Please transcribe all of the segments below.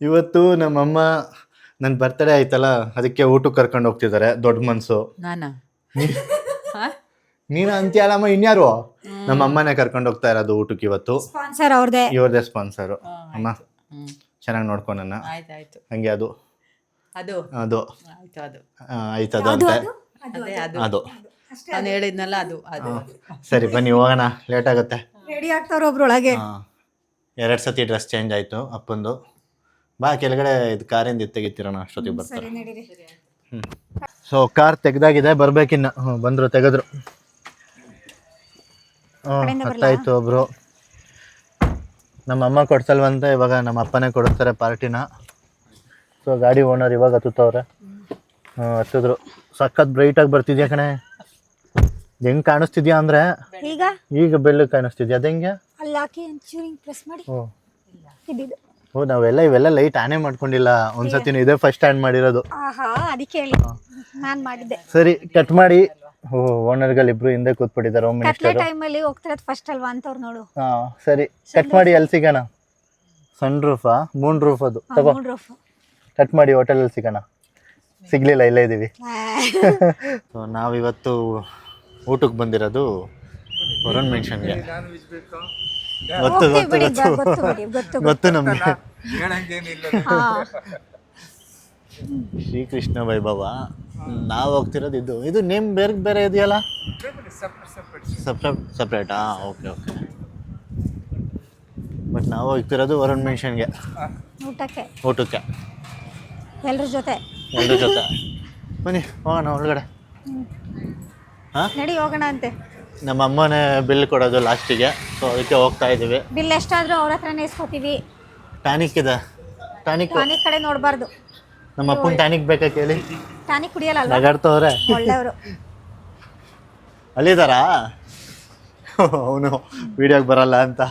ಇವತ್ತು ನಮ್ಮಮ್ಮ ನನ್ನ ಬರ್ತಡೇ ಆಯ್ತಲ್ಲ, ಅದಕ್ಕೆ ಊಟಕ್ಕೆ ಕರ್ಕೊಂಡು ಹೋಗ್ತಿದ್ದಾರೆ. ದೊಡ್ಡ ಮನ್ಸು. ನಾನಾ ನೀನು ಅಂತ್ಯಾಲಮ್ಮ, ಇನ್ಯಾರು? ನಮ್ಮ ಅಮ್ಮನೇ ಕರ್ಕೊಂಡು ಹೋಗ್ತಾ ಇರೋದು ಊಟಕ್ಕೆ ಇವತ್ತು. ಸ್ಪಾನ್ಸರ್ ಅವ್ರದೇ. ಇವ್ರದೇ ಸ್ಪಾನ್ಸರು. ಅಮ್ಮ ಚೆನ್ನಾಗಿ ನೋಡ್ಕೊ ನನ್ನ. ಆಯ್ತಾಯ್ತು. ಹಂಗೆ ಅದು ಅದು ಅದು ಆಯ್ತು. ಅದು ಆಯ್ತದ ಅಂತೆ ಅದೇ ಅದು ಅದು. ನಾನು ಹೇಳಿದ್ನಲ್ಲ ಅದು ಅದು ಸರಿ ಬನ್ನಿ ಹೋಗೋಣ, ಲೇಟ್ ಆಗುತ್ತೆ. ರೆಡಿ ಆಗ್ತಾವ್ರ ಒಬ್ರೊಳಗೆ. 2 ಸತಿ ಡ್ರೆಸ್ ಚೇಂಜ್ ಆಯಿತು ಅಪ್ಪಂದು. ಬಾ ಕೆಳಗಡೆ ಇದು ಕಾರಿಂದ ಇದು ತೆಗಿತೀರೋಣ, ಅಷ್ಟೊತ್ತಿಗೆ ಬರ್ತಾರೆ. ಸೊ ಕಾರ್ ತೆಗ್ದಾಗಿದೆ, ಬರ್ಬೇಕಿನ್ನ. ಬಂದರು, ತೆಗೆದ್ರು. ಹತ್ತಾಯ್ತು ಒಬ್ರು. ನಮ್ಮ ಅಮ್ಮ ಕೊಡ್ಸಲ್ವಂತೆ, ಇವಾಗ ನಮ್ಮ ಅಪ್ಪನೇ ಕೊಡಿಸ್ತಾರೆ ಪಾರ್ಟಿನ. ಸೊ ಗಾಡಿ ಓನರ್ ಇವಾಗ ಹತ್ತುತ್ತವ್ರೆ. ಹತ್ತಿದ್ರು. ಸಖತ್ ಬ್ರೈಟಾಗಿ ಬರ್ತಿದ್ಯಾ ಕಣೆ. ಹೆಂಗೆ ಕಾಣಿಸ್ತಿದ್ಯಾ ಅಂದರೆ ಈಗ ಬೆಳ್ಳಗೆ ಕಾಣಿಸ್ತಿದ್ಯಾ. ಅದು ಹೆಂಗೆ ಅಲ್ಲಿ ಹಾಕಿ ಒಂಚೂರಿಂಗ್ ಪ್ರೆಸ್ ಮಾಡಿ. ಓ ಇವೆಲ್ಲ ಲೈಟ್ ಆನೇ ಮಾಡ್ಕೊಂಡಿಲ್ಲ. ಒಂದ್ಸತಿನೂ ಇದೇ ಫಸ್ಟ್ ಆನ್ ಮಾಡಿರೋದು. ಆಹಾ, ಅದಕ್ಕೆ ಹೇಳಿ ನಾನು ಮಾಡಿದ್ದೆ. ಸರಿ ಕಟ್ ಮಾಡಿ. ಓನರ್ಗಳಿಬ್ರು ಹಿಂದೆ ಕೂತ್ಬಿಟ್ಟಿದ್ದಾರೆ. ಹೋಮ್ ಮಿನಿಸ್ಟರ್ ಟೈಮಲ್ಲಿ ಹೋಗ್ತಿರೋದು ಫಸ್ಟ್ ಅಲ್ವಾ ಅಂತವ್ರು ನೋಡು. ಸರಿ ಕಟ್ ಮಾಡಿ. ಎಲ್ಲಿ ಸಿಗೋಣ? ಸನ್ ರೂಫಾ ಮೂನ್ ರೂಫ್? ಅದು ತಗೋ, ಕಟ್ ಮಾಡಿ. ಹೋಟೆಲಲ್ಲಿ ಸಿಗೋಣ. ಸಿಗ್ಲಿಲ್ಲ, ಇಲ್ಲೇ ಇದ್ದೀವಿ. ಸೊ ನಾವಿವತ್ತು ಊಟಕ್ಕೆ ಬಂದಿರೋದು ವರುಣ್ ಮೆನ್ಷನ್ಗೆ. ಗೊತ್ತು ಗೊತ್ತು ನಮಗೆ. ಶ್ರೀಕೃಷ್ಣ ವೈಭವ. ನಾವು ಹೋಗ್ತಿರೋದು ಇದು ನೇಮ್ ಬೇರೆ ಇದೆಯಲ್ಲ, ಸಪ್ರೇಟಾ? ಓಕೆ. ಬಟ್ ನಾವು ಹೋಗ್ತಿರೋದು ವರುಣ್ ಮೆನ್ಷನ್ಗೆ ಊಟಕ್ಕೆ. ಎಲ್ಲರ ಜೊತೆ ಬನ್ನಿ ಹೋಗೋಣ ಒಳಗಡೆ. ನಡಿ ಹೋಗೋಣ ಅಂತೆ. ನಮ್ಮ ಅಮ್ಮನೇ ಬಿಲ್ ಕೊಡೋದು ಲಾಸ್ಟಿಗೆ, ಸೊ ಅದಕ್ಕೆ ಹೋಗ್ತಾ ಇದ್ದೀವಿ. ಬಿಲ್ ಎಷ್ಟಾದ್ರೂ ಅವ್ರ ಹತ್ರನೇ ಇಸ್ಕೊತೀವಿ. ಟಾನಿಕ್ ಇದೆ. ಟಾನಿಕ್ ಕಡೆ ನೋಡಬಾರ್ದು. ನಮ್ಮ ಅಪ್ಪನ ಟಾನಿಕ್ ಬೇಕಾ ಕೇಳಿ. ಟಾನಿಕ್ ಕುಡಿಯಲ್ಲ ಅಲ್ವಾ? ನಗಾಡ್ತವ್ರೆ. ಒಳ್ಳೆಯವರು. ಅಲ್ಲಿದ್ದಾರಾ? ಅವನು ವಿಡಿಯೋಗೆ ಬರಲ್ಲ ಅಂತ.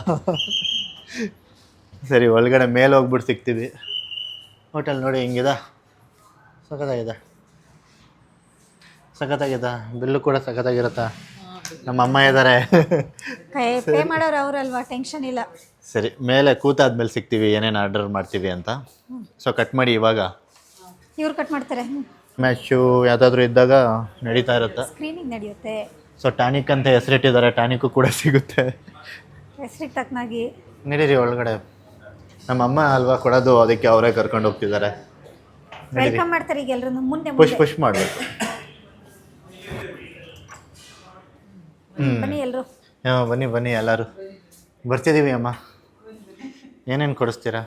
ಸರಿ ಒಳಗಡೆ ಮೇಲೆ ಹೋಗ್ಬಿಟ್ಟು ಸಿಗ್ತೀವಿ. ಹೋಟೆಲ್ ನೋಡಿ ಹೆಂಗಿದೆ, ಸಖತ್ತಾಗಿದೆ. ಬಿಲ್ಲು ಕೂಡ ಸಖತ್ತಾಗಿರುತ್ತಾ. ನಮ್ಮ ಅಮ್ಮ ಇದ್ದಾರೆ. ಪೇ ಮಾಡೋರು ಅವರಲ್ವಾ, ಟೆನ್ಷನ್ ಇಲ್ಲ. ಸರಿ ಮೇಲೆ ಕೂತಾದ್ಮೇಲೆ ಸಿಗ್ತೀವಿ ಏನೇನು ಆರ್ಡರ್ ಮಾಡ್ತೀವಿ ಅಂತ. ಸೊ ಕಟ್ ಮಾಡಿ. ಇವಾಗ ಇವ್ರು ಕಟ್ ಮಾಡ್ತಾರೆ. ಮ್ಯಾಚು ಯಾವುದಾದ್ರೂ ಇದ್ದಾಗ ನಡೀತಾ ಇರುತ್ತೆ. ಸ್ಕ್ರೀನಿಂಗ್ ನಡೆಯುತ್ತೆ. ಸೊ ಟಾನಿಕ್ ಅಂತ ಹೆಸರಿಟ್ಟಿದ್ದಾರೆ. ಟಾನಿಕ್ಕು ಕೂಡ ಸಿಗುತ್ತೆ ಹೆಸರಿಗೆ ತಕ್ಕನಾಗಿ. ನಡೀರಿ ಒಳಗಡೆ. ನಮ್ಮ ಅಮ್ಮ ಅಲ್ವಾ ಕೊಡೋದು, ಅದಕ್ಕೆ ಅವರೇ ಕರ್ಕೊಂಡು ಹೋಗ್ತಿದ್ದಾರೆ. ವೆಲ್ಕಮ್ ಮಾಡ್ತಾರೆ ಈಗ ಎಲ್ಲರೂ. ಮುಂದೆ ಪುಷ್ ಮಾಡಬೇಕು. ಬನ್ನಿ ಎಲ್ಲರೂ. ಬನ್ನಿ ಎಲ್ಲರೂ ಬರ್ತಿದ್ದೀವಿ. ಅಮ್ಮ ಏನೇನು ಕೊಡಿಸ್ತೀರಾ?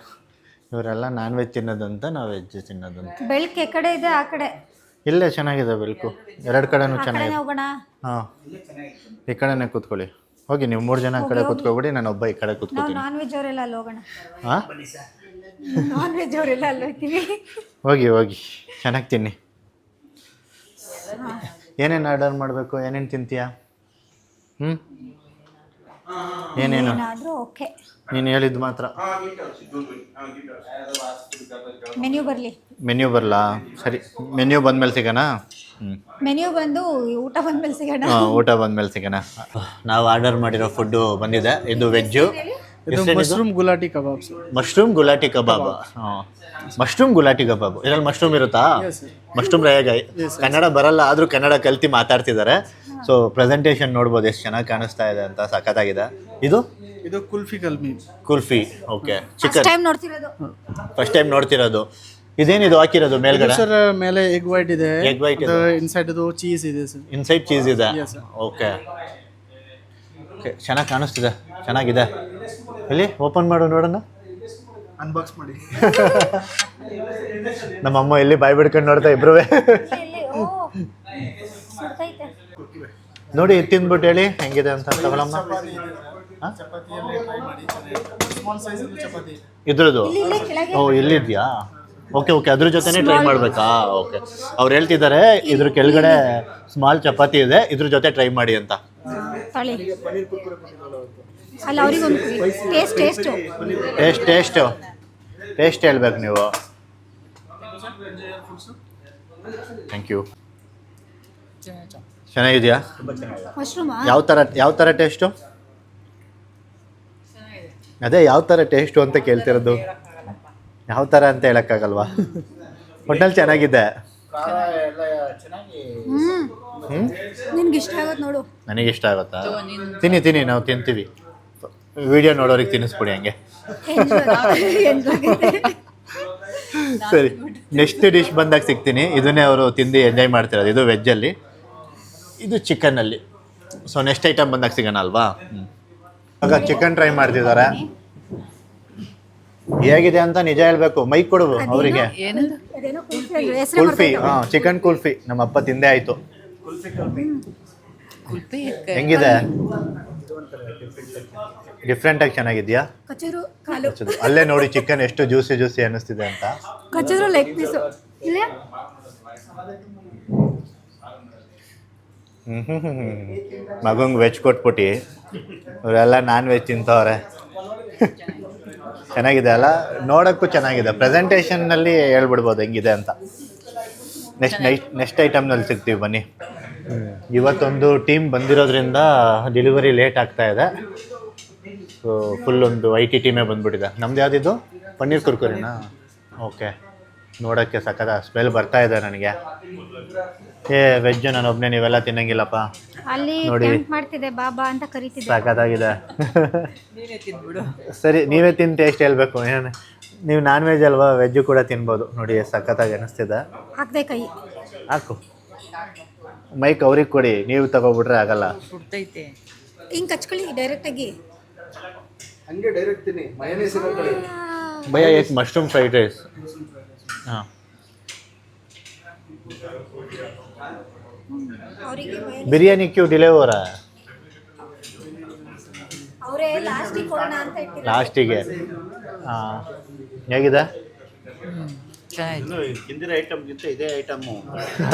ಇವರೆಲ್ಲ ನಾನ್ ವೆಜ್ ತಿನ್ನೋದಂತ, ನಾವು ವೆಜ್ ತಿನ್ನೋದಂತ. ಬೆಳ್ಕ್ ಈ ಕಡೆ ಇದೆ, ಆ ಕಡೆ ಇಲ್ಲೇ ಚೆನ್ನಾಗಿದೆ ಬೆಳ್ಕು. 2 ಕಡೆನೂ ಚೆನ್ನಾಗಿದೆ. ಹೋಗೋಣ. ಈ ಕಡೆನೇ ಕೂತ್ಕೊಳ್ಳಿ. ಹೋಗಿ ನೀವು 3 ಜನ ಆ ಕಡೆ ಕೂತ್ಕೊಬಿಡಿ, ನಾನು ಒಬ್ಬ ಈ ಕಡೆ ಕೂತ್ಕೊತೀನಿ. ನಾನ್ ವೆಜ್ ಅವರೆಲ್ಲ ಅಲ್ಲಿ ಹೋಗೋಣ. ಹಾಂ ನಾನ್ ವೆಜ್ ಅವರೆಲ್ಲ ಅಲ್ಲಿ ಹೋಗ್ತೀವಿ. ಹೋಗಿ ಚೆನ್ನಾಗಿ ತಿನ್ನಿ. ಏನೇನು ಆರ್ಡರ್ ಮಾಡಬೇಕು? ಏನೇನು ತಿಂತೀಯಾ? ಏನೇನು ಓಕೆ, ನೀನು ಹೇಳಿದ್ದು ಮಾತ್ರ. ಮೆನ್ಯೂ ಬರಲಾ? ಸರಿ, ಮೆನ್ಯೂ ಬಂದ್ಮೇಲೆ ಸಿಗೋಣ. ಮೆನ್ಯೂ ಬಂದು ಊಟ ಬಂದ್ಮೇಲೆ ಸಿಗೋಣ. ಊಟ ಬಂದ್ಮೇಲೆ ಸಿಗೋಣ. ನಾವು ಆರ್ಡರ್ ಮಾಡಿರೋ ಫುಡ್ಡು ಬಂದಿದೆ. ಇದು ವೆಜ್ಜು. ಮಶ್ರೂಮ್ ಗುಲಾಟಿ ಕಬಾಬ್. ಮಶ್ರೂಮ್ ಗುಲಾಟಿ ಕಬಾಬ್. ಮಶ್ರೂಮ್ ಗುಲಾಟಿ ಕಬಾಬ್. ಇದರಲ್ಲಿ ಮಶ್ರೂಮ್ ಇರುತ್ತಾ? ಮಶ್ರೂಮ್ ರಾಯಗಾಯಿ. ಕನ್ನಡ ಬರಲ್ಲ, ಆದರೂ ಕನ್ನಡ ಕಲ್ತಿ ಮಾತಾಡ್ತಿದ್ದಾರೆ. ಸೊ ಪ್ರೆಸೆಂಟೇಷನ್ ನೋಡ್ಬೋದು ಎಷ್ಟು ಚೆನ್ನಾಗಿ ಕಾಣಿಸ್ತಾ ಇದೆ ಅಂತ. ಸಖತ್ತಾಗಿದೆ. ಇದು kulfi. Okay. Chicken first time ನೋಡ್ತಿರೋದು. ಇದೇನಿದು ಹಾಕಿರೋದು ಮೇಲ್ಗಡೆ? ಮೇಲೆ ಎಗ್ ವೈಟ್ ಇದೆ. ಎಗ್ ವೈಟ್ ಇದೆ. ಇನ್ಸೈಡ್ ಚೀಸ್ ಇದೆ ಸರ್. ಇನ್ಸೈಡ್ ಚೀಸ್ ಇದೆ. ಓಕೆ. ಚೆನ್ನಾಗಿ ಕಾಣಿಸ್ತಿದೆ, ಚೆನ್ನಾಗಿದೆ. ಎಲ್ಲಿ ಓಪನ್ ಮಾಡು ನೋಡೋಣ. ಅನ್ಬಾಕ್ಸ್ ಮಾಡಿ. ನಮ್ಮಮ್ಮ ಎಲ್ಲಿ ಬಾಯ್ ಬಿಡ್ಕೊಂಡು ನೋಡ್ತಾ ಇಬ್ರು. ನೋಡಿ ತಿಂದ್ಬಿಟ್ಟು ಹೇಳಿ ಹೆಂಗಿದೆ ಅಂತ. ತಗೊಳಮ್ಮ. ಇದ್ರದ್ದು? ಇಲ್ಲಿದ್ಯಾ? ಓಕೆ. ಅದ್ರ ಜೊತೆನೇ ಟ್ರೈ ಮಾಡಬೇಕಾ? ಓಕೆ. ಅವ್ರು ಹೇಳ್ತಿದ್ದಾರೆ ಇದ್ರ ಕೆಳಗಡೆ ಸ್ಮಾಲ್ ಚಪಾತಿ ಇದೆ, ಇದ್ರ ಜೊತೆ ಟ್ರೈ ಮಾಡಿ ಅಂತ. ಟೇಸ್ಟ್ ಹೇಳ್ಬೇಕು ನೀವು. Thank you. ಚೆನ್ನಾಗಿದೆಯಾ? ಯಾವ ಥರ ಟೇಸ್ಟು? ಅದೇ ಯಾವ ಥರ ಟೇಸ್ಟು ಅಂತ ಕೇಳ್ತಿರೋದು. ಯಾವ ಥರ ಅಂತ ಹೇಳೋಕ್ಕಾಗಲ್ವಾ ಒಟ್ಟಲ್ಲಿ ಚೆನ್ನಾಗಿದೆ. ನಿನ್ಗೆ ಇಷ್ಟ ಆಗೋದು ನೋಡು. ನನಗೆ ಇಷ್ಟ ಆಗುತ್ತಾ? ತಿನ್ನಿ ನಾವು ತಿಂತೀವಿ. ವಿಡಿಯೋ ನೋಡೋರಿಗೆ ತಿನ್ನಿಸ್ಬಿಡಿ ಹಂಗೆ. ಸರಿ, ನೆಕ್ಸ್ಟ್ ಡಿಶ್ ಬಂದಾಗ ಸಿಗ್ತೀನಿ. ಇದನ್ನೇ ಅವರು ತಿಂದು ಎಂಜಾಯ್ ಮಾಡ್ತಿರೋದು. ಇದು ವೆಜ್ಜಲ್ಲಿ, ಇದು ಚಿಕನ್ನಲ್ಲಿ. ಸೊ ನೆಕ್ಸ್ಟ್ ಐಟಮ್ ಬಂದಾಗ ಸಿಗೋಣ ಅಲ್ವಾ? ಆಗ ಚಿಕನ್ ಟ್ರೈ ಮಾಡ್ತಿದ್ದಾರೆ. ಹೇಗಿದೆ ಅಂತ ನಿಜ ಹೇಳ್ಬೇಕು. ಮೈಕ್ ಕೊಡು ಅವರಿಗೆ. ಏನದು? ಅದೇನೋ ಹೆಸರು ಕುಲ್ಫಿ, ಚಿಕನ್ ಕುಲ್ಫಿ. ನಮ್ಮ ಅಪ್ಪ ತಿಂದೇ ಆಯ್ತು. ಕುಲ್ಪಿ ಹೆಂಗಿದೆ? ಡಿಫ್ರೆಂಟ್ ಆಗಿ ಚೆನ್ನಾಗಿದ್ಯಾ? ಕಚೂರು ಕಾಲು, ಅಲ್ಲೇ ನೋಡಿ ಚಿಕನ್ ಎಷ್ಟು ಜ್ಯೂಸಿ ಅನ್ನಿಸ್ತಿದೆ ಅಂತ. ಕಚೂರು ಲೆಗ್ ಪೀಸು. ಇಲ್ಲ ಮಗಂಗೆ ವೆಜ್ ಕೊಟ್ಬಿಟ್ಟು ಅವರೆಲ್ಲ ನಾನ್ ವೆಜ್ ತಿಂತವ್ರೆ. ಚೆನ್ನಾಗಿದೆ ಅಲ್ಲ, ನೋಡೋಕ್ಕೂ ಚೆನ್ನಾಗಿದೆ. ಪ್ರೆಸೆಂಟೇಷನ್ನಲ್ಲಿ ಹೇಳ್ಬಿಡ್ಬೋದು ಹೆಂಗಿದೆ ಅಂತ. ನೆಕ್ಸ್ಟ್ ಐಟಮ್ನಲ್ಲಿ ಸಿಗ್ತೀವಿ ಬನ್ನಿ. ಇವತ್ತೊಂದು ಟೀಮ್ ಬಂದಿರೋದ್ರಿಂದ ಡೆಲಿವರಿ ಲೇಟ್ ಆಗ್ತಾ ಇದೆ. ಸೊ ಫುಲ್ ಒಂದು IT ಟೀಮೇ ಬಂದ್ಬಿಟ್ಟಿದೆ. ನಮ್ದು ಯಾವುದಿದು? ಪನ್ನೀರ್ ಕುರ್ಕುರಿನಾ? ಓಕೆ, ನೋಡೋಕ್ಕೆ ಸಖತ್ ಸ್ಮೆಲ್ ಬರ್ತಾ ಇದೆ ನನಗೆ. ವೆಜ್ ನಾನು ಒಬ್ಬನೇ, ನೀವೆಲ್ಲ ತಿನ್ನಂಗಿಲ್ಲಪ್ಪ. ಅಲ್ಲಿ ನೋಡಿ. ಕ್ಯಾಂಪ್ ಮಾಡ್ತಿದೆ, ಬಾಬಾ ಅಂತ ಕರಿತಿದ್ದೆ. ಸಖತ್ತಾಗಿದೆ. ನೀನೇ ತಿಂದ್ಬಿಡು. ಸರಿ, ನೀವೇ ತಿಂದು ಟೇಸ್ಟ್ ಹೇಳ್ಬೇಕು. ಏನು ನೀವು ನಾನ್ ವೆಜ್ ಅಲ್ವಾ? ವೆಜ್ಜು ಕೂಡ ತಿನ್ಬೋದು. ನೋಡಿ ಸಖತ್ತಾಗಿ ಅನ್ನಿಸ್ತಿದೆ. ಹಾಕ್ದೆ ಕೈ. ಹಾಕು, ಮೈಕ್ ಅವ್ರಿಗೆ ಕೊಡಿ, ನೀವು ತಗೋಬಿಟ್ರೆ ಆಗಲ್ಲ. ಸುಡ್ತೈತೆ. ಹಿಂಗೆ ಕಚ್ಕೊಳ್ಳಿ ಡೈರೆಕ್ಟಾಗಿ. ಹಂಗೆ ಡೈರೆಕ್ಟ್ ತಿನ್ನಿ, ಮಯೋನೈಸ್ ಇರೋದ್ರಲ್ಲಿ. ಭಯ್ಯ एक मशरूम फ्राइड राइस. हाँ, ಅವರಿಗೆ बिरयानी क्यों डिले हो रहा है? ಅವರೇ ಲಾಸ್ಟಿಗೆ ಕೊಡೋಣ ಅಂತ ಇಟ್ಟಿದ್ದಾರೆ. ಲಾಸ್ಟಿಗೆ. ಹಾಂ, ಹೇಗಿದೆ? ಚೆನ್ನಾಯ್ತು. ಹಿಂದಿನ ಐಟಮ್ಗಿಂತ ಇದೇ ಐಟಮ್ಮು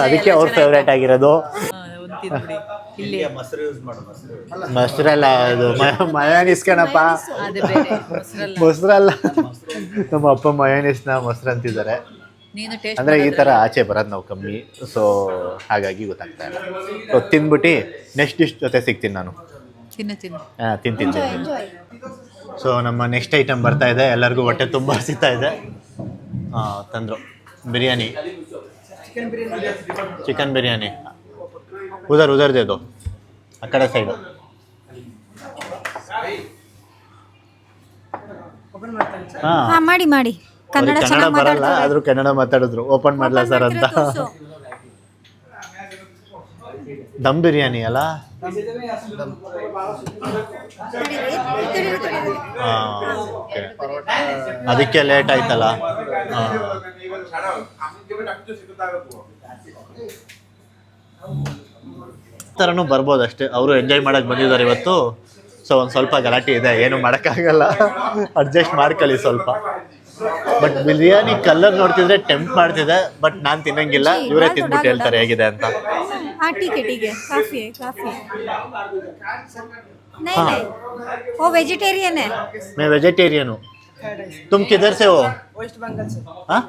ಅದಕ್ಕೆ ಅವ್ರ ಫೇವ್ರೇಟ್ ಆಗಿರೋದು. ಒಂದು ತಿಂದ್ಬಿಡಿ. ಇಲ್ಲಿ ಮೊಸರು ಯೂಸ್ ಮಾಡು. ಮೊಸರು ಮೊಸರಲ್ಲ, ಅದು ಮಯೋನೀಸ್ ಕಣಪ್ಪ. ಅದು ಬೇರೆ ಮೊಸರಲ್ಲ. ಮೊಸರಲ್ಲ, ನಮ್ಮ ಅಪ್ಪ ಮಯೋನೀಸ್ನ ಮೊಸರು ಅಂತಿದ್ದಾರೆ. ನೀನು ಟೇಸ್ಟ್ ಅಂದರೆ ಈ ಥರ ಆಚೆ ಬರೋದು ನಾವು ಕಮ್ಮಿ. ಸೊ ಹಾಗಾಗಿ ಗೊತ್ತಾಗ್ತಾ ಇಲ್ಲ. ಸೊ ತಿಂದ್ಬಿಟ್ಟು ನೆಕ್ಸ್ಟ್ ಡಿಶ್ ಜೊತೆ ಸಿಗ್ತೀನಿ ನಾನು. ತಿನ್ನು. ಹಾಂ, ತಿಂತೀನಿ. ಎಂಜಾಯ್. ಸೊ ನಮ್ಮ ನೆಕ್ಸ್ಟ್ ಐಟಮ್ ಬರ್ತಾ ಇದೆ. ಎಲ್ಲರಿಗೂ ಹೊಟ್ಟೆ ತುಂಬ ಹಸಿತಾ ಇದೆ. ಹಾಂ, ತಂದರು ಬಿರಿಯಾನಿ, ಚಿಕನ್ ಬಿರಿಯಾನಿ. ಉದರ್ ದೇದು ಆ ಕಡೆ ಸೈಡು. ಹಾಂ, ಮಾಡಿ ಕನ್ನಡ ಕನ್ನಡ ಚೆನ್ನಾಗಿ ಬರಲ್ಲ, ಮಾತಾಡ್ತಾರೆ. ಆದರೂ ಕನ್ನಡ ಮಾತಾಡಿದ್ರು. ಓಪನ್ ಮಾಡಲ ಸರ್ ಅಂತ. ದಮ್ ಬಿರಿಯಾನಿ ಅಲ್ಲ? ಅದಕ್ಕೆ ಲೇಟ್ ಆಯ್ತಲ್ಲ. ಥರನೂ ಬರ್ಬೋದು ಅಷ್ಟೇ. ಅವರು ಎಂಜಾಯ್ ಮಾಡಕ್ಕೆ ಬಂದಿದ್ದಾರೆ ಇವತ್ತು. ಸೊ ಒಂದು ಸ್ವಲ್ಪ ಗಲಾಟೆ ಇದೆ, ಏನು ಮಾಡೋಕ್ಕಾಗಲ್ಲ. ಅಡ್ಜಸ್ಟ್ ಮಾಡ್ಕೊಳ್ಳಿ ಸ್ವಲ್ಪ. ಬಟ್ ಬಿರಿಯಾನಿ ಕಲರ್ ನೋಡ್ತಿದ್ರೆ ಟೆಂಪ್ಟ್ ಮಾಡ್ತಿದೆ. ಬಟ್ ನಾನು ತಿನ್ನಂಗಿಲ್ಲ, ಇವರೇ ತಿಂದ್ಬಿಟ್ಟು ಹೇಳ್ತಾರೆ ಹೇಗಿದೆ ಅಂತ. हाँ ठीक है काफ़ी है नहीं वो वेजिटेरियन है. मैं वेजिटेरियन हूँ. तुम किधर से हो? West Bengal sir. हाँ,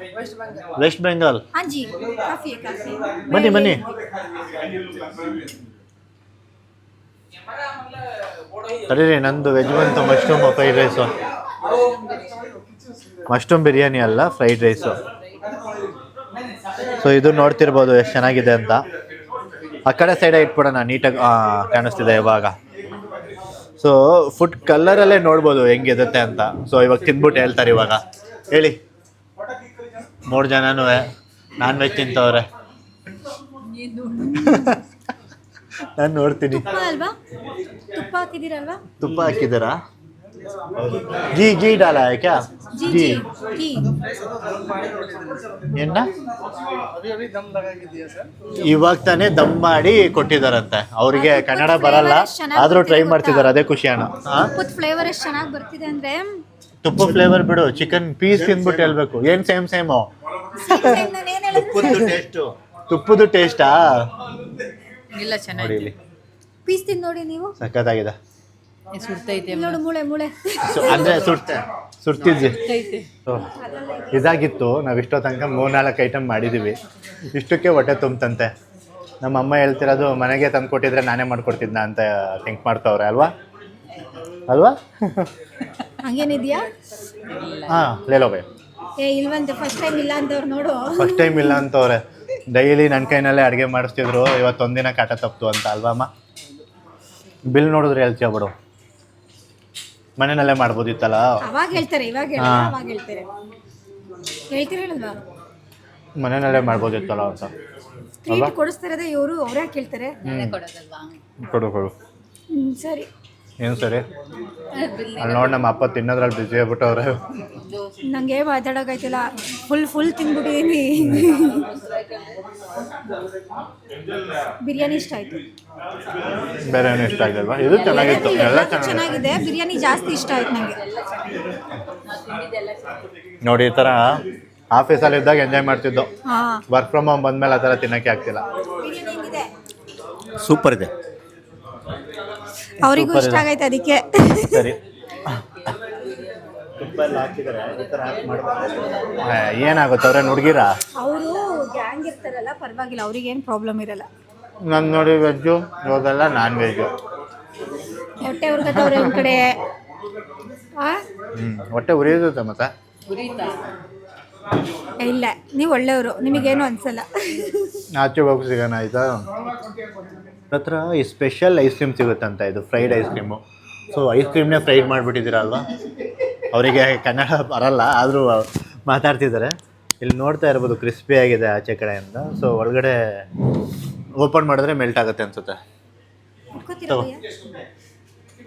वेस्ट बंगाल. हाँ जी काफ़ी है. ಬನ್ನಿ ತಡೀರಿ, ನಂದು ವೆಜ್ ಬಂತು. Mushroom fried rice. Mushroom biryani ಅಲ್ಲ, ಫ್ರೈಡ್ ರೈಸು. ಸೊ ಇದು ನೋಡ್ತಿರ್ಬೋದು ಎಷ್ಟು ಚೆನ್ನಾಗಿದೆ ಅಂತ. ಆ ಕಡೆ ಸೈಡೇ ಇಟ್ಬಿಡೋಣ, ನೀಟಾಗಿ ಕಾಣಿಸ್ತಿದೆ ಇವಾಗ. ಸೊ ಫುಡ್ ಕಲರಲ್ಲೇ ನೋಡ್ಬೋದು ಹೆಂಗಿರುತ್ತೆ ಅಂತ. ಸೊ ಇವಾಗ ತಿಂದ್ಬಿಟ್ಟು ಹೇಳ್ತಾರೆ. ಇವಾಗ ಹೇಳಿ. 3 ಜನನೂ ನಾನ್ ವೆಜ್ ತಿಂತವ್ರೆ. ನಾನು ನೋಡ್ತೀನಿ. ತುಪ್ಪ ಅಲ್ವಾ? ತುಪ್ಪ ಹಾಕಿದ್ದೀರಲ್ವಾ? ತುಪ್ಪ ಹಾಕಿದ್ದೀರಾ? घी डाला है क्या? जी ಏನ? ಅಭಿ ದಮ್ ಲಗಾಗಿದೆಯಾ ಸರ್? ಇವಾಗ ತಾನೇ ದಮ್ ಮಾಡಿ ಕೊಟ್ಟಿದಾರಂತೆ. ಅವ್ರಿಗೆ ಕನ್ನಡ ಬರಲ್ಲ, ಆದ್ರೂ ಟ್ರೈ ಮಾಡ್ತಿದ್ದಾರೆ. ಅದೇ ಖುಷಿ ಅಣ್ಣ. ತುಪ್ಪದ ಫ್ಲೇವರ್ ಎಷ್ಟು ಚೆನ್ನಾಗಿ ಬರ್ತಿದೆ ಅಂದ್ರೆ. ತುಪ್ಪ ಫ್ಲೇವರ್ ಬಿಡು, ಚಿಕನ್ ಪೀಸ್ ತಿಂದ್ಬಿಟ್ಟು ಹೇಳ್ಬೇಕು. ಏನ್ ಸೇಮು ತುಪ್ಪದ ಟೇಸ್ಟಾ? ಇಲ್ಲ, ನೋಡಿ ಚೆನ್ನಾಗಿ ಇಲ್ಲಿ ಪೀಸ್ ತಿಂದು ನೋಡಿ ನೀವು. ಸಖತ್ತಾಗಿದೆ. ಸುಡ್ತೈತೆ. ಇಲ್ಲಿ ನೋಡು ಮೂಳೆ ಅಂದ್ರೆ ಸುಡ್ತಿದ್ವಿ. ಇದಾಗಿತ್ತು. ನಾವು ಇಷ್ಟೋ ತನಕ 3-4 ಐಟಮ್ ಮಾಡಿದ್ದೀವಿ. ಇಷ್ಟಕ್ಕೆ ಹೊಟ್ಟೆ ತುಂಬಂತೆ. ನಮ್ಮ ಅಮ್ಮ ಹೇಳ್ತಿರೋದು ಮನೆಗೆ ತಂದು ಕೊಟ್ಟಿದ್ರೆ ನಾನೇ ಮಾಡ್ಕೊಡ್ತಿದ್ನ ಅಂತ ಥಿಂಕ್ ಮಾಡ್ತಾವ್ರೆ ಅಲ್ವಾ? ಹಂಗೇನಿದ್ಯಾ? ಹಾಂ, ಲೇಲೋ ಬೈ. ಏ ಇಲ್ವಂತೆ ಫಸ್ಟ್ ಟೈಮ್ ಇಲ್ಲ ಅಂತವ್ರು ನೋಡು. ಫಸ್ಟ್ ಟೈಮ್ ಇಲ್ಲ ಅಂತವ್ರೆ. ಡೈಲಿ ನನ್ನ ಕೈನಲ್ಲೇ ಅಡುಗೆ ಮಾಡಿಸ್ತಿದ್ರು, ಇವತ್ತೊಂದಿನ ಕಾಟ ತಪ್ತು ಅಂತ ಅಲ್ವಾ ಅಮ್ಮ? ಬಿಲ್ ನೋಡಿದ್ರೆ ಹೇಳ್ತೀಯ ಬಿಡು, ಮನೆಯಲ್ಲೇ ಮಾಡ್ಬೋದಿತ್ತಲ್ಲ. ಅವಾಗ ಹೇಳ್ತಾರೆ, ಇವಾಗ ಹೇಳಲ್ಲ, ಅವಾಗ ಹೇಳ್ತಾರೆ. ಹೇಳ್ತಿರಲ್ವಾ ಮನೆಯಲ್ಲೇ ಮಾಡ್ಬೋದಿತ್ತಲ್ಲ ಅಂತ. ಟ್ರೀಟ್ ಕೊಡಿಸ್ತಿರೋದೇ ಇವರು, ಅವರೇ ಕೇಳ್ತಾರೆ. ಕೊಡೋದಲ್ವಾ? ಕೊಡು ಕೊಡು. ಸರಿ. ಏನು ಸರಿ? ಅಲ್ಲಿ ನೋಡಿ ನಮ್ಮ ಅಪ್ಪ ತಿನ್ನೋದ್ರಲ್ಲಿ ಬಿಸಿ ಆಗ್ಬಿಟ್ಟವ್ರೆ. ನಂಗೆ ಮಾತಾಡೋಕಾಯ್ತಿಲ್ಲ, ಫುಲ್ ತಿಂದ್ಬಿಟ್ಟಿದ್ದೀನಿ. ಬಿರಿಯಾನಿ ಇಷ್ಟ ಆಯ್ತು. ಬೇರೆ ಏನು ಇಷ್ಟ ಆಗಿಲ್ವಾ? ಇದು ಚೆನ್ನಾಗಿತ್ತು, ಎಲ್ಲ ಚೆನ್ನಾಗಿದೆ. ಬಿರಿಯಾನಿ ಜಾಸ್ತಿ ಇಷ್ಟ ಆಯ್ತು ನನಗೆ. ನೋಡಿ, ಈ ಥರ ಆಫೀಸಲ್ಲಿ ಇದ್ದಾಗ ಎಂಜಾಯ್ ಮಾಡ್ತಿದ್ದೋ. ಹಾಂ, ವರ್ಕ್ ಫ್ರಮ್ ಹೋಮ್ ಬಂದಮೇಲೆ ಆ ಥರ ತಿನ್ನೋಕ್ಕೆ ಆಗ್ತಿಲ್ಲ. ಬಿರಿಯಾನಿ ಹೆಂಗಿದೆ? ಸೂಪರ್ ಇದೆ. ಅವರಿಗೂ ಇಷ್ಟ ಆಗೈತೆ, ಅದಕ್ಕೆ. ಸರಿ, ಏನಾಗುತ್ತೆ ಅವ್ರೇನು ಹುಡುಗಿರ? ಅವರು ಗ್ಯಾಂಗ್ ಇರ್ತಾರಲ್ಲ, ಪರವಾಗಿಲ್ಲ, ಅವ್ರಿಗೇನು ಪ್ರಾಬ್ಲಮ್ ಇರಲ್ಲ. ನಾನು ನೋಡಿ ವೆಜ್ಜು, ಇವಾಗೆಲ್ಲ ನಾನ್ ವೆಜ್ಜು. ಹೊಟ್ಟೆ ಹುರ್ಗತ್ತವ್ರೆ ಒಂದು ಕಡೆ. ಹೊಟ್ಟೆ ಉರಿಯುತ್ತೆ ಮತ್ತೆ. ಉರಿತಾ? ಇಲ್ಲ, ನೀವು ಒಳ್ಳೆಯವರು, ನಿಮಗೇನು ಅನ್ಸಲ್ಲ. ಆಚೆ ಹೋಗಿ ಸಿಗೋಣ ಆಯಿತಾ? ಹತ್ರ ಈ ಸ್ಪೆಷಲ್ ಐಸ್ ಕ್ರೀಮ್ ಸಿಗುತ್ತಂತ, ಇದು fried ice cream. So ice ಕ್ರೀಮ್ನೇ ಫ್ರೈಡ್ ಮಾಡಿಬಿಟ್ಟಿದ್ದೀರಲ್ವ? ಅವರಿಗೆ ಕನ್ನಡ ಬರಲ್ಲ, ಆದರೂ ಮಾತಾಡ್ತಿದ್ದಾರೆ. ಇಲ್ಲಿ ನೋಡ್ತಾ ಇರ್ಬೋದು, ಕ್ರಿಸ್ಪಿ ಆಗಿದೆ ಆಚೆ ಕಡೆಯಿಂದ. ಸೊ ಒಳಗಡೆ ಓಪನ್ ಮಾಡಿದ್ರೆ ಮೆಲ್ಟ್ ಆಗುತ್ತೆ ಅನ್ಸುತ್ತೆ.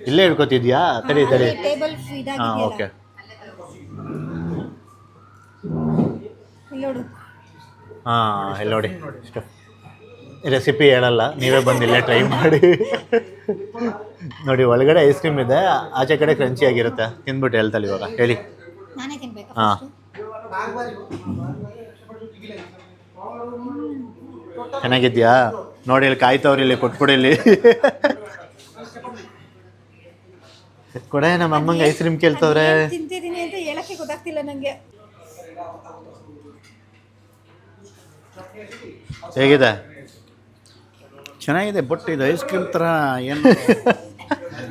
ಇಲ್ಲೇ ಹಿಡ್ಕೊತಿದ್ಯಾ? ತಡಿ. ಟೇಬಲ್ ಹಾಂ, ಓಕೆ. ಹಾಂ, ಇಲ್ಲಿ ನೋಡಿ, ಇಷ್ಟು ರೆಸಿಪಿ ಹೇಳಲ್ಲ, ನೀವೇ ಬಂದು ಇಲ್ಲೇ ಟ್ರೈ ಮಾಡಿ. ನೋಡಿ, ಒಳಗಡೆ ಐಸ್ ಕ್ರೀಮ್ ಇದೆ, ಆಚೆ ಕಡೆ ಕ್ರಂಚಿ ಆಗಿರುತ್ತೆ. ತಿಂದ್ಬಿಟ್ಟು ಹೇಳ್ತಲ್ಲ ಇವಾಗ, ಹೇಳಿ. ನಾನೇ ತಿನ್ಬೇಕಾ? ಹಾಂ, ಚೆನ್ನಾಗಿದ್ಯಾ? ನೋಡಿ, ಇಲ್ಲಿ ಕಾಯ್ತವ್ರಿ, ಇಲ್ಲಿ ಕೊಟ್ಬಿಡಿ. ಇಲ್ಲಿ ಕೊಡೆ, ನಮ್ಮ ಅಮ್ಮಂಗೆ ಐಸ್ ಕ್ರೀಮ್ ಕೇಳ್ತವ್ರೆ. ತಿಂತಿದ್ದೀನಿ ಅಂತ ಹೇಳಕ್ಕೆ ಗೊತ್ತಾಗ್ತಿಲ್ಲ ನನಗೆ. ಹೇಗಿದೆ? ಚೆನ್ನಾಗಿದೆ, ಬಟ್ ಇದು ಐಸ್ ಕ್ರೀಮ್ ಥರ ಏನು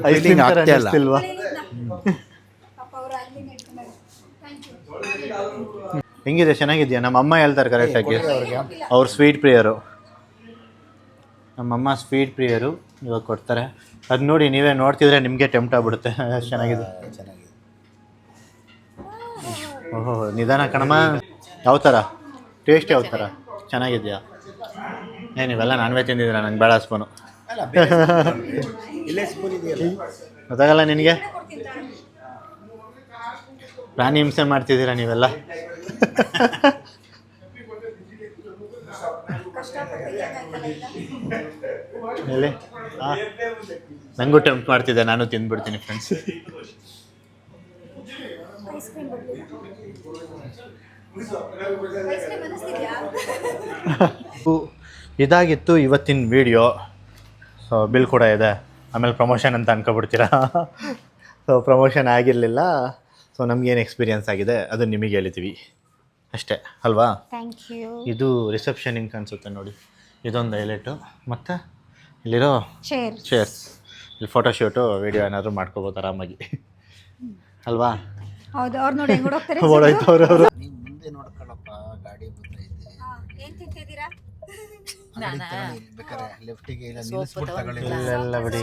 ಐಸ್ ಕ್ರೀಮ್ ಥರ ಆಗ್ತಾ ಇಲ್ಲ. ಅನಿಸ್ತಿಲ್ವಾ? ಹೆಂಗಿದೆ? ಚೆನ್ನಾಗಿದ್ಯಾ? ನಮ್ಮ ಅಮ್ಮ ಹೇಳ್ತಾರೆ ಕರೆಕ್ಟಾಗಿ. ಅವ್ರು ಸ್ವೀಟ್ ಪ್ರಿಯರು, ನಮ್ಮಮ್ಮ ಸ್ವೀಟ್ ಪ್ರಿಯರು. ಇವಾಗ ಕೊಡ್ತಾರೆ. ಅದು ನೋಡಿ, ನೀವೇ ನೋಡ್ತಿದ್ರೆ ನಿಮಗೆ ಟೆಂಪ್ಟ್ ಆಗ್ಬಿಡುತ್ತೆ. ಅಷ್ಟು ಚೆನ್ನಾಗಿದೆ. ಓಹೋ, ನಿಧಾನ ಕಣಮ್ಮ. ಯಾವ ಥರ ಟೇಸ್ಟ್? ಯಾವ ಥರ? ಚೆನ್ನಾಗಿದೆಯಾ? ನೀವೆಲ್ಲ ನಾನ್ ವೆಜ್ ತಿಂದಿದ್ದೀರಾ, ನಂಗೆ ಬೇಡ ಸ್ಪೂನು. ಗೊತ್ತಾಗಲ್ಲ ನಿನಗೆ? ಪ್ರಾಣಿ ಹಿಂಸೆ ಮಾಡ್ತಿದ್ದೀರಾ ನೀವೆಲ್ಲ. ಹೇಳಿ. ನನಗೂ ಟೆಂಪ್ಟ್ ಮಾಡ್ತಿದ್ದೆ, ನಾನು ತಿಂದ್ಬಿಡ್ತೀನಿ ಫ್ರೆಂಡ್ಸ್. ಇದಾಗಿತ್ತು ಇವತ್ತಿನ ವಿಡಿಯೋ. ಸೊ ಬಿಲ್ ಕೂಡ ಇದೆ, ಆಮೇಲೆ ಪ್ರಮೋಷನ್ ಅಂತ ಅನ್ಕೊಬಿಡ್ತೀರಾ. ಸೊ ಪ್ರಮೋಷನ್ ಆಗಿರಲಿಲ್ಲ. ಸೊ ನಮಗೇನು ಎಕ್ಸ್ಪೀರಿಯನ್ಸ್ ಆಗಿದೆ ಅದು ನಿಮಗೆ ಹೇಳಿದ್ದೀವಿ ಅಷ್ಟೇ ಅಲ್ವಾ? Thank you. ಇದು ರಿಸೆಪ್ಷನಿಂಗ್ ಅನಿಸುತ್ತೆ ನೋಡಿ, ಇದೊಂದು ಹೈಲೈಟು. ಮತ್ತು ಇಲ್ಲಿರೋ ಚೇರ್ಸ್, ಇಲ್ಲಿ ಫೋಟೋಶೂಟು ವೀಡಿಯೋ ಏನಾದರೂ ಮಾಡ್ಕೋಬೋದು ಆರಾಮಾಗಿ ಅಲ್ವಾ? ಹೌದು, ಅವ್ರು ನೋಡಿ ಹೆಂಗೆ ಹೋಗ್ತಾರೆ. ಓಡೋಯ್ತವ್ರೆ ಅವರು. ನೀನು ಮುಂದೆ ನೋಡ್ಕೊಳ್ಳಪ್ಪ, ಗಾಡಿ ಬರ್ತೈತೆ. ಏನು ತಿಂತಿದ್ದೀರಾ? ಬೇಕಾದ್ರೆ ಲೆಫ್ಟಿಗೆ ಇಲ್ಲ ನಿಲ್ಲಿಸ್ಬಿಟ್ಟು ತಗೊಳ್ಳಿ. ಇಲ್ಲೆಲ್ಲ ಬಿಡಿ.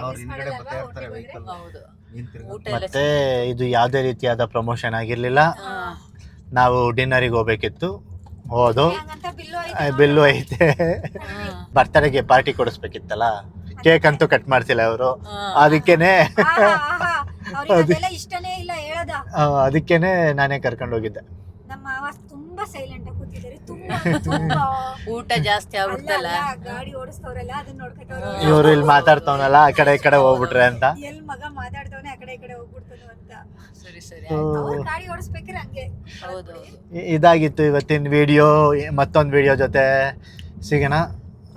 ಅವ್ರು ಹಿಂದ್ಗಡೆ ಬರ್ತಾ ಇರ್ತಾರೆ ವೆಹಿಕಲ್. ಮತ್ತೆ ಇದು ಯಾವುದೇ ರೀತಿಯಾದ ಪ್ರಮೋಷನ್ ಆಗಿರಲಿಲ್ಲ. ನಾವು ಡಿನ್ನರಿಗೆ ಹೋಗ್ಬೇಕಿತ್ತು, ಹೋದು. ಬಿಲ್ಲು ಐತೆ. ಬರ್ತಡೆಗೆ ಪಾರ್ಟಿ ಕೊಡಿಸ್ಬೇಕಿತ್ತಲ್ಲ, ಕೇಕ್ ಅಂತೂ ಕಟ್ ಮಾಡ್ತಿಲ್ಲ ಅವರು. ಅದಕ್ಕೇನೆ ಇಷ್ಟನೇ ಇಲ್ಲ ಹೇಳದ. ಅದಕ್ಕೇನೆ ನಾನೇ ಕರ್ಕೊಂಡು ಹೋಗಿದ್ದೆ. ನಮ್ಮ ಮಾವ ತುಂಬಾ ಸೈಲೆಂಟ್ ಆಗಿ ಕೂತಿದ್ದಾರೆ. ತುಂಬಾ ಊಟ ಜಾಸ್ತಿ ಆಗ್ಬಿಡ್ತಲ್ಲ, ಗಾಡಿ ಓಡಿಸ್ತವ್ರಲ್ಲ, ಅದನ್ನ ನೋಡ್ಕೊತವ್ರು. ಇವರು ಇಲ್ಲಿ ಮಾತಾಡ್ತವನಲ್ಲ, ಆ ಕಡೆ ಈ ಕಡೆ ಹೋಗ್ಬಿಟ್ರೆ ಅಂತ. ಎಲ್ ಮಗ ಮಾತಾಡ್ತವನೆ, ಆ ಕಡೆ ಈ ಕಡೆ ಹೋಗ್ಬಿಡ್ತಾನೋ ಅಂತ. ಸರಿ ಸರಿ, ಅವ್ರು ಗಾಡಿ ಓಡಿಸ್ಬೇಕ್ರೆ ಹಂಗೆ. ಹೌದು. ಇದಾಗಿತ್ತು ಇವತ್ತಿನ ವಿಡಿಯೋ. ಮತ್ತೊಂದು ವಿಡಿಯೋ ಜೊತೆ ಸಿಗೋಣ.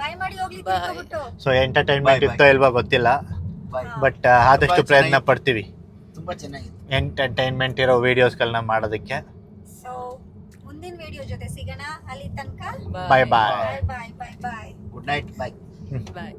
ಬಾಯ್ ಮಾಡಿ ಹೋಗ್ಲಿ ತಿಳ್ಕೊಬಿಟ್ಟು. ಸೊ ಎಂಟರ್ಟೈನ್ಮೆಂಟ್ ಇತ್ತೋ ಇಲ್ವಾ ಗೊತ್ತಿಲ್ಲ, ಬಟ್ ಆದಷ್ಟು ಪ್ರಯತ್ನ ಪಡ್ತೀವಿ ತುಂಬಾ ಚೆನ್ನಾಗಿದೆ ಎಂಟರ್ಟೈನ್ಮೆಂಟ್ ಇರೋ ವಿಡಿಯೋಸ್ಗಳನ್ನ ಮಾಡೋದಕ್ಕೆ. ಸೊ ಮುಂದಿನ ವಿಡಿಯೋ ಜೊತೆ ಸಿಗೋಣ. ಅಲ್ಲಿ ತನಕ ಬಾಯ್ ಬಾಯ್. ಬಾಯ್ ಬಾಯ್ ಬಾಯ್. ಗುಡ್ ನೈಟ್, ಬಾಯ್. ಬಾಯ್.